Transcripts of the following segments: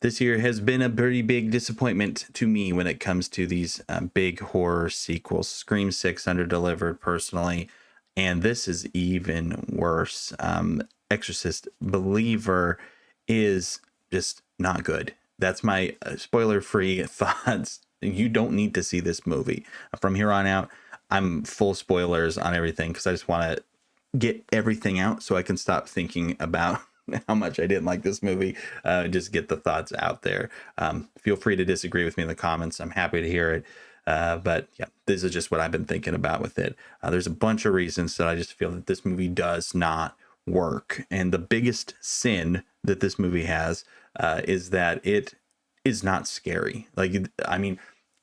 This year has been a pretty big disappointment to me when it comes to these big horror sequels. Scream 6 underdelivered personally, and this is even worse. Exorcist Believer is just not good. That's my spoiler-free thoughts. You don't need to see this movie. From here on out, I'm full spoilers on everything because I just want to get everything out so I can stop thinking about how much I didn't like this movie. Just get the thoughts out there. Feel free to disagree with me in the comments. I'm happy to hear it. But yeah, this is just what I've been thinking about with it. There's a bunch of reasons that I just feel that this movie does not work. And the biggest sin that this movie has is that it is not scary. I mean,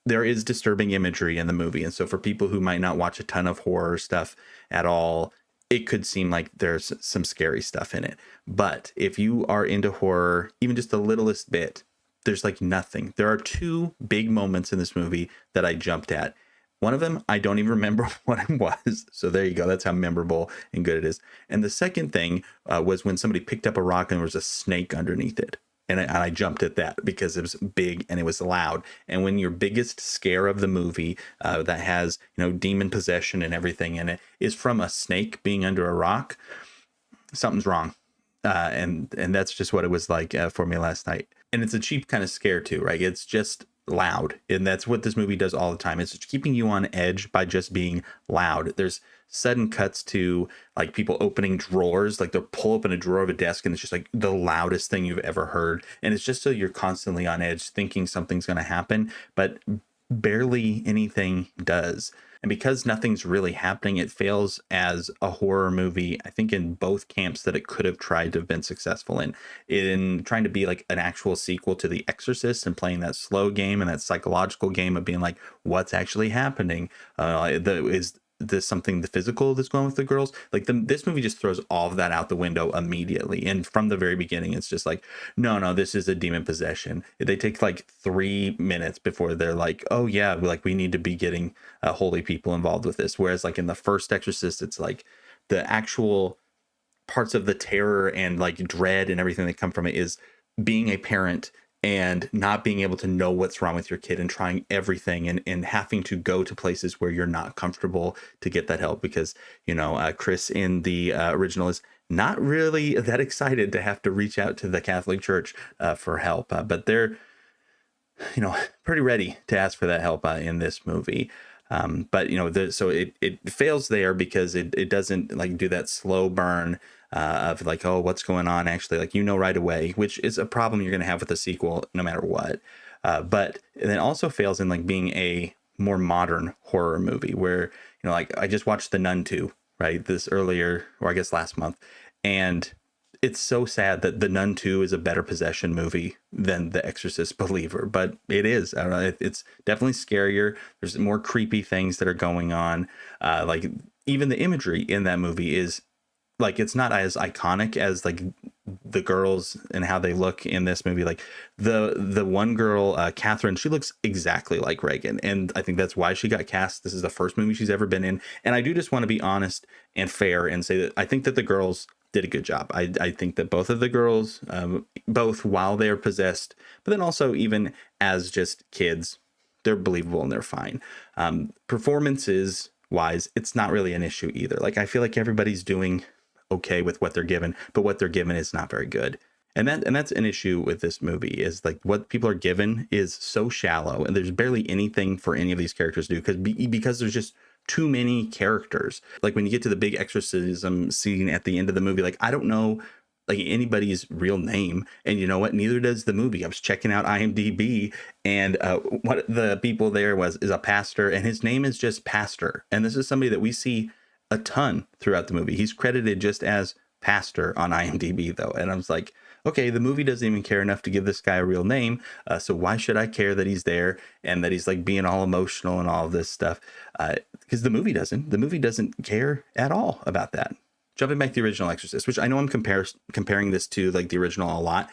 there is disturbing imagery in the movie. And so for people who might not watch a ton of horror stuff at all, it could seem like there's some scary stuff in it. But if you are into horror, even just the littlest bit, there's like nothing. There are two big moments in this movie that I jumped at. One of them, I don't even remember what it was. So there you go. That's how memorable and good it is. And the second thing was when somebody picked up a rock and there was a snake underneath it. And I jumped at that because it was big and it was loud. And when your biggest scare of the movie that has, demon possession and everything in it is from a snake being under a rock, something's wrong. And that's just what it was like for me last night. And it's a cheap kind of scare too, right? It's just loud. And that's what this movie does all the time. It's keeping you on edge by just being loud. There's sudden cuts to like people opening drawers, like they'll pull open a drawer of a desk and it's just like the loudest thing you've ever heard. And it's just so you're constantly on edge thinking something's going to happen, but barely anything does. And because nothing's really happening, it fails as a horror movie, I think, in both camps that it could have tried to have been successful in trying to be like an actual sequel to The Exorcist and playing that slow game and that psychological game of being like, what's actually happening? Is this something the physical that's going with the girls? Like this movie just throws all of that out the window immediately. And from the very beginning, it's just like, no, this is a demon possession. They take like 3 minutes before they're like, oh yeah, like we need to be getting holy people involved with this. Whereas like in the first Exorcist, it's like the actual parts of the terror and like dread and everything that come from it is being a parent and not being able to know what's wrong with your kid and trying everything and having to go to places where you're not comfortable to get that help because, Chris in the original is not really that excited to have to reach out to the Catholic Church for help. But they're, pretty ready to ask for that help in this movie. But so it fails there because it doesn't like do that slow burn of like, oh, what's going on actually, like, right away, which is a problem you're going to have with a sequel no matter what. But it then also fails in like being a more modern horror movie where, like I just watched The Nun 2, right? This earlier, or I guess last month. And it's so sad that The Nun 2 is a better possession movie than The Exorcist Believer, but it is. I don't know. It's definitely scarier. There's more creepy things that are going on. Like even the imagery in that movie is like, it's not as iconic as like the girls and how they look in this movie. Like the one girl, Catherine, she looks exactly like Reagan. And I think that's why she got cast. This is the first movie she's ever been in. And I do just want to be honest and fair and say that I think that the girls did a good job. I think that both of the girls, both while they're possessed, but then also even as just kids, they're believable and they're fine. Performances wise, it's not really an issue either. Like I feel like everybody's doing okay with what they're given, but what they're given is not very good. And that's an issue with this movie is like what people are given is so shallow and there's barely anything for any of these characters to do because there's just too many characters. Like when you get to the big exorcism scene at the end of the movie, like I don't know like anybody's real name, and you know what, neither does the movie. I was checking out IMDb and what the people there is a pastor and his name is just Pastor, and this is somebody that we see a ton throughout the movie. He's credited just as Pastor on IMDb though, and I was like, okay, the movie doesn't even care enough to give this guy a real name, so why should I care that he's there and that he's like being all emotional and all of this stuff? Because the movie doesn't care at all about that. Jumping back to the original Exorcist, which I know I'm comparing this to like the original a lot,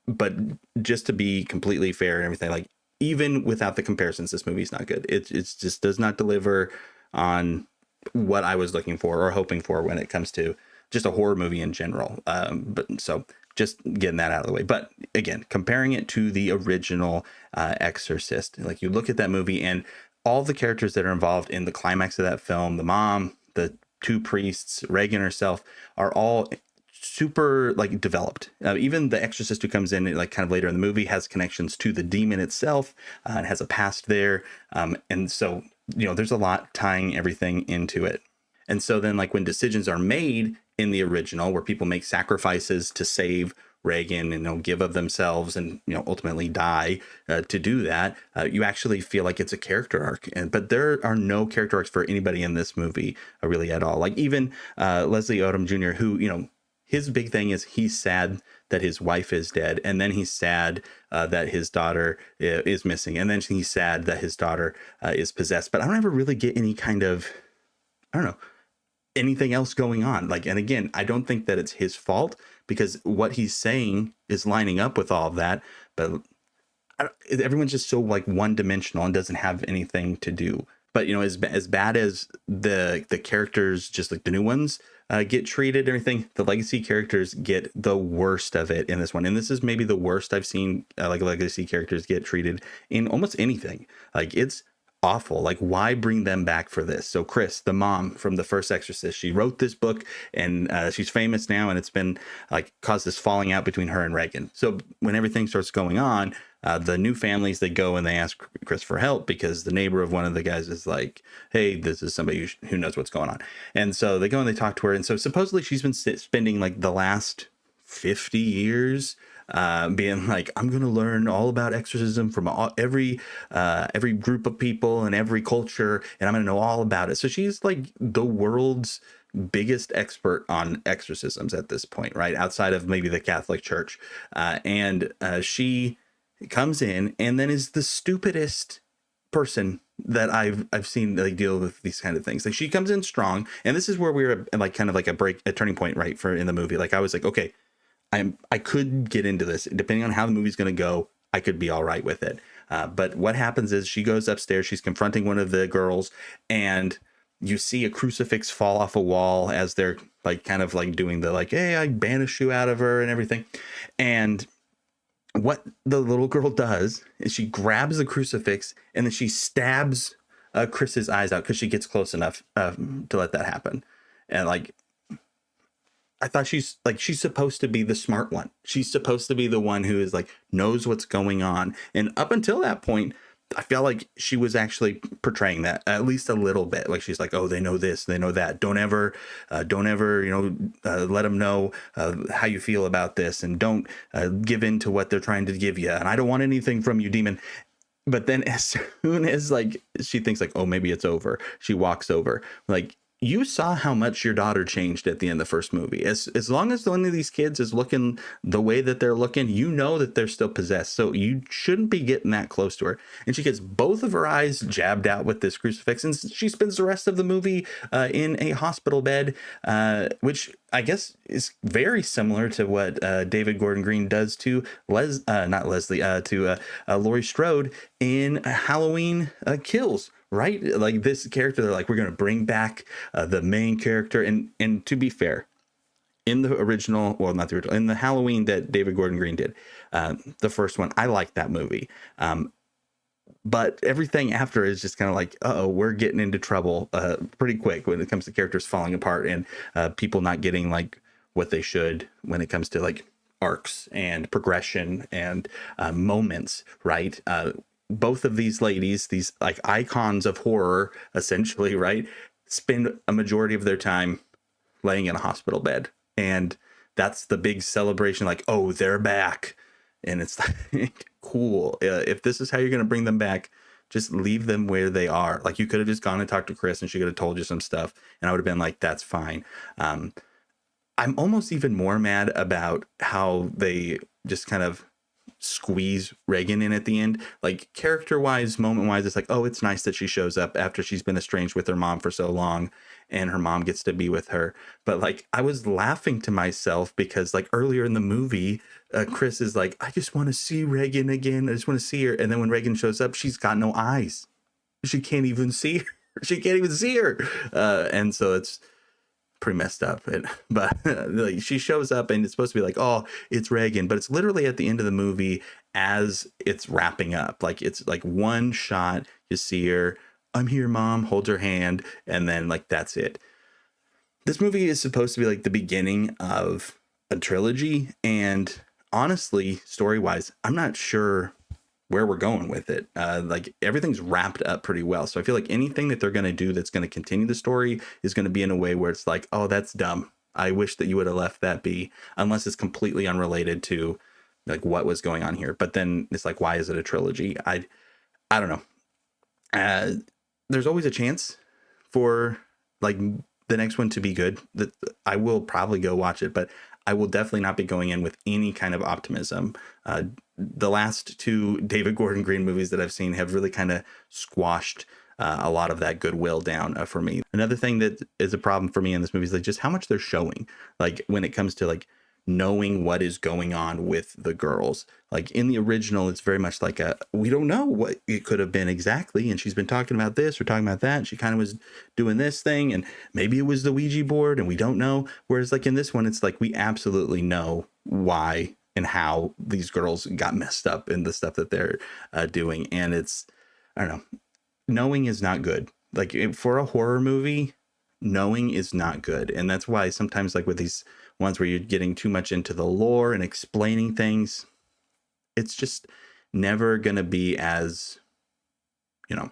but just to be completely fair and everything, like even without the comparisons, this movie's not good. It just does not deliver on what I was looking for or hoping for when it comes to just a horror movie in general. But so just getting that out of the way. But again, comparing it to the original Exorcist, like you look at that movie and all the characters that are involved in the climax of that film, the mom, the two priests, Reagan herself, are all super like developed. Even the exorcist who comes in like kind of later in the movie has connections to the demon itself and has a past there. And so, there's a lot tying everything into it. And so then like when decisions are made in the original where people make sacrifices to save Reagan and give of themselves and ultimately die to do that, you actually feel like it's a character arc. But there are no character arcs for anybody in this movie really at all. Like even Leslie Odom Jr., who his big thing is he's sad that his wife is dead, and then he's sad that his daughter is missing, and then he's sad that his daughter is possessed. But I don't ever really get any kind of, I don't know, anything else going on. Like, and again, I don't think that it's his fault because what he's saying is lining up with all of that, but everyone's just so like one dimensional and doesn't have anything to do. But as bad as the characters, just like the new ones, get treated and everything, the legacy characters get the worst of it in this one. And this is maybe the worst I've seen like legacy characters get treated in almost anything. Like it's awful. Like why bring them back for this? So Chris, the mom from the first Exorcist, she wrote this book and she's famous now, and it's been like caused this falling out between her and Reagan. So when everything starts going on, the new families, they go and they ask Chris for help because the neighbor of one of the guys is like, hey, this is somebody who knows what's going on. And so they go and they talk to her. And so supposedly she's been spending like the last 50 years being like, I'm going to learn all about exorcism from every group of people and every culture, and I'm going to know all about it. So she's like the world's biggest expert on exorcisms at this point, right? Outside of maybe the Catholic Church. And she comes in and then is the stupidest person that I've seen like deal with these kind of things. Like she comes in strong, and this is where we were like kind of like a turning point, right, for in the movie. Like I was like, okay, I could get into this depending on how the movie's going to go. I could be all right with it. But what happens is she goes upstairs, she's confronting one of the girls, and you see a crucifix fall off a wall as they're like kind of like doing the like, hey, I banish you out of her and everything. And what the little girl does is she grabs the crucifix and then she stabs Chris's eyes out because she gets close enough to let that happen. And like, I thought she's supposed to be the smart one. She's supposed to be the one who is like knows what's going on. And up until that point, I felt like she was actually portraying that at least a little bit. Like she's like, oh, they know this, they know that. Don't ever, let them know how you feel about this, and don't give in to what they're trying to give you. And I don't want anything from you, demon. But then as soon as like she thinks like, oh, maybe it's over, she walks over. Like, you saw how much your daughter changed at the end of the first movie. As long as one of these kids is looking the way that they're looking, that they're still possessed. So you shouldn't be getting that close to her. And she gets both of her eyes jabbed out with this crucifix, and she spends the rest of the movie in a hospital bed, which I guess is very similar to what David Gordon Green does to Laurie Strode in Halloween Kills. Right? Like this character, they're like, we're going to bring back the main character. And to be fair, in the original, well, not the original, in the Halloween that David Gordon Green did, the first one, I liked that movie. But everything after is just kind of like, we're getting into trouble pretty quick when it comes to characters falling apart and people not getting like what they should when it comes to like arcs and progression and moments, right? Both of these ladies, these like icons of horror, essentially, right, spend a majority of their time laying in a hospital bed. And that's the big celebration, like, oh, they're back. And it's like, cool. If this is how you're going to bring them back, just leave them where they are. Like, you could have just gone and talked to Chris and she could have told you some stuff, and I would have been like, that's fine. I'm almost even more mad about how they just kind of squeeze Reagan in at the end. Like, character wise, moment wise, it's like, oh, it's nice that she shows up after she's been estranged with her mom for so long and her mom gets to be with her. But like, I was laughing to myself because like earlier in the movie, Chris is like, I just want to see Reagan again, I just want to see her. And then when Reagan shows up, she's got no eyes, she can't even see her. And so it's pretty messed up. But like, she shows up and it's supposed to be like, oh, it's Reagan, but it's literally at the end of the movie as it's wrapping up. Like, it's like one shot, you see her, I'm here, mom, hold her hand, and then like that's it. This movie is supposed to be like the beginning of a trilogy, and honestly, story wise, I'm not sure where we're going with it. Like, everything's wrapped up pretty well, so I feel like anything that they're going to do that's going to continue the story is going to be in a way where it's like, oh, that's dumb, I wish that you would have left that be, unless it's completely unrelated to like what was going on here. But then it's like, why is it a trilogy? I don't know. There's always a chance for like the next one to be good. That I will probably go watch it, but I will definitely not be going in with any kind of optimism. The last two David Gordon Green movies that I've seen have really kind of squashed a lot of that goodwill down for me. Another thing that is a problem for me in this movie is like just how much they're showing. Like, when it comes to like knowing what is going on with the girls. Like, in the original, it's very much like we don't know what it could have been exactly, and she's been talking about this or talking about that, and she kind of was doing this thing, and maybe it was the Ouija board and we don't know. Whereas like in this one, it's like we absolutely know why and how these girls got messed up in the stuff that they're doing. And it's, I don't know, knowing is not good. Like, for a horror movie, knowing is not good. And that's why sometimes like with these ones where you're getting too much into the lore and explaining things, it's just never going to be as, you know,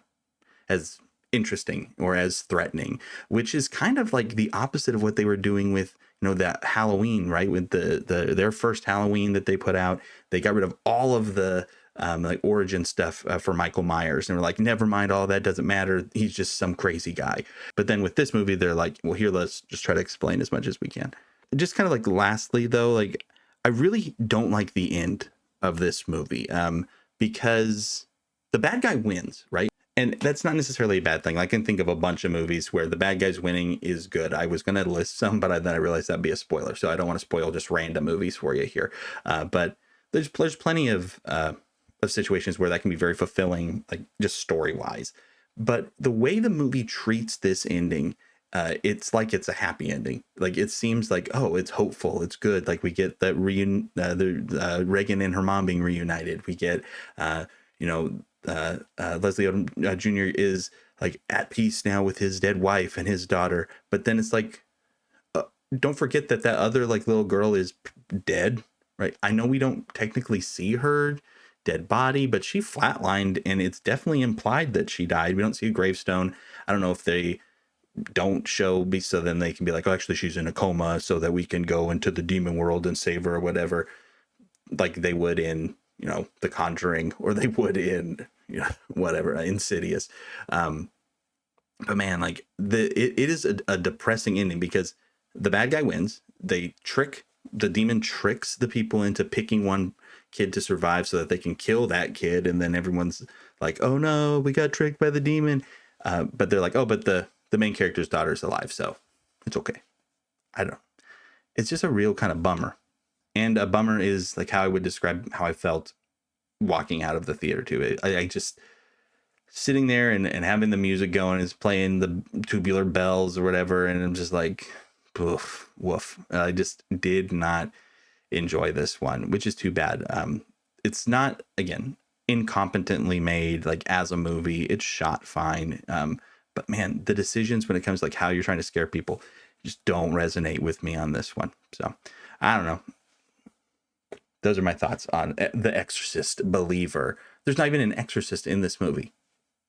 as interesting or as threatening, which is kind of like the opposite of what they were doing with, you know, that Halloween, right? With their first Halloween that they put out, they got rid of all of the like origin stuff for Michael Myers, and we're like, never mind, all that doesn't matter, he's just some crazy guy. But then with this movie, they're like, well, here, let's just try to explain as much as we can. Just kind of like lastly though, like, I really don't like the end of this movie, because the bad guy wins, right? And that's not necessarily a bad thing. I can think of a bunch of movies where the bad guys winning is good. I was going to list some, but then I realized that'd be a spoiler, so I don't want to spoil just random movies for you here. But there's plenty of situations where that can be very fulfilling, like just story wise. But the way the movie treats this ending, it's like it's a happy ending. Like, it seems like, oh, it's hopeful, it's good. Like, we get that Reagan and her mom being reunited. We get, you know, Leslie Odom Jr. is like at peace now with his dead wife and his daughter. But then it's like, don't forget that other like little girl is dead, right? I know we don't technically see her dead body, but she flatlined, and it's definitely implied that she died. We don't see a gravestone. I don't know if they don't show me, so then they can be like, oh, actually she's in a coma, so that we can go into the demon world and save her or whatever, like they would in, you know, The Conjuring, or they would in, you know, whatever, Insidious. But man, like it is a depressing ending, because the bad guy wins. The demon tricks the people into picking one kid to survive so that they can kill that kid, and then everyone's like, oh no, we got tricked by the demon. But they're like, oh, but the main character's daughter's alive, so it's okay. I don't know. It's just a real kind of bummer. And a bummer is like how I would describe how I felt walking out of the theater too. I just sitting there and having the music going, is playing the tubular bells or whatever, and I'm just like, woof. I just did not enjoy this one, which is too bad. It's not, again, incompetently made. Like, as a movie, it's shot fine. But man, the decisions when it comes to like how you're trying to scare people just don't resonate with me on this one. So I don't know. Those are my thoughts on The Exorcist Believer. There's not even an exorcist in this movie.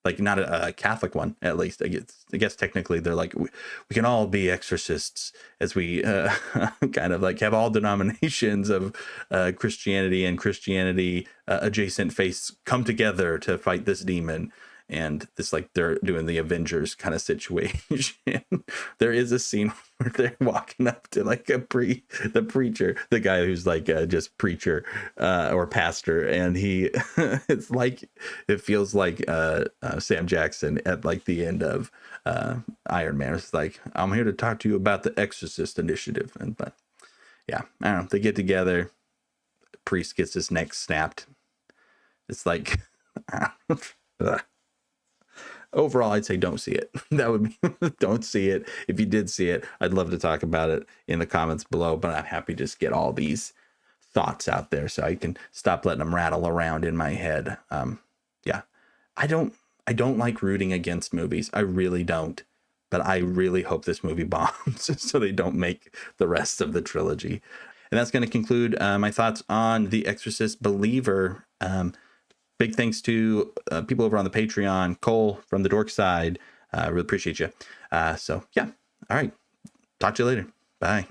Like, not a Catholic one, at least. I guess technically they're like, we can all be exorcists, as we kind of like have all denominations of Christianity and Christianity adjacent faiths come together to fight this demon. And it's like they're doing the Avengers kind of situation. There is a scene where they're walking up to like the preacher, the guy who's like just preacher or pastor, and he it's like, it feels like Sam Jackson at like the end of Iron Man. It's like, I'm here to talk to you about the Exorcist Initiative. But yeah, I don't know. They get together. The priest gets his neck snapped. It's like overall, I'd say don't see it. That would be don't see it. If you did see it, I'd love to talk about it in the comments below, but I'm happy to just get all these thoughts out there so I can stop letting them rattle around in my head. Yeah, I don't like rooting against movies. I really don't. But I really hope this movie bombs so they don't make the rest of the trilogy. And that's going to conclude my thoughts on The Exorcist Believer. Big thanks to people over on the Patreon. Cole from the Dork Side. Really appreciate you. So, yeah. All right. Talk to you later. Bye.